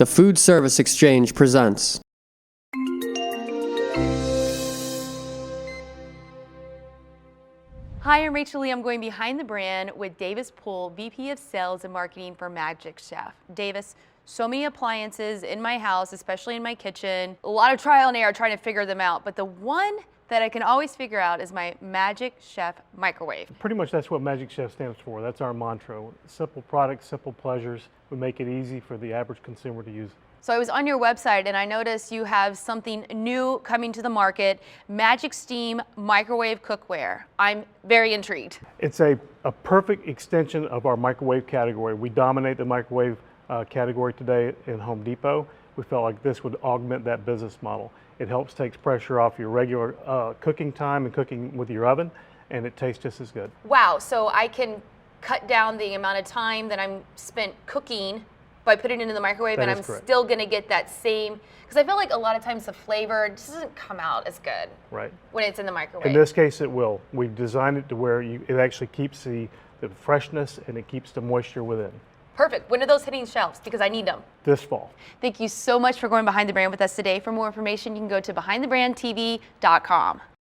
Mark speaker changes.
Speaker 1: The Food Service Exchange presents.
Speaker 2: Hi, I'm Rachel Lee. I'm going behind the brand with Davis Poole, VP of Sales and Marketing for Magic Chef. Davis, so many appliances in my house, especially in my kitchen. A lot of trial and error trying to figure them out, but the one that I can always figure out is my Magic Chef microwave.
Speaker 3: Pretty much that's what Magic Chef stands for. That's our mantra. Simple products, simple pleasures. We make it easy for the average consumer to use.
Speaker 2: So I was on your website and I noticed you have something new coming to the market, Magic Steam microwave cookware. I'm very intrigued.
Speaker 3: It's a perfect extension of our microwave category. We dominate the microwave category today in Home Depot. We felt like this would augment that business model. It helps takes pressure off your regular cooking time and cooking with your oven, and it tastes just as good.
Speaker 2: Wow, so I can cut down the amount of time that I'm spent cooking by putting it in the microwave, and I'm still gonna get that same, because I feel like a lot of times the flavor just doesn't come out as good when it's in the microwave.
Speaker 3: In this case, it will. We've designed it to where it actually keeps the freshness and it keeps the moisture within.
Speaker 2: Perfect. When are those hitting shelves? Because I need them.
Speaker 3: This fall.
Speaker 2: Thank you so much for going behind the brand with us today. For more information, you can go to behindthebrandtv.com.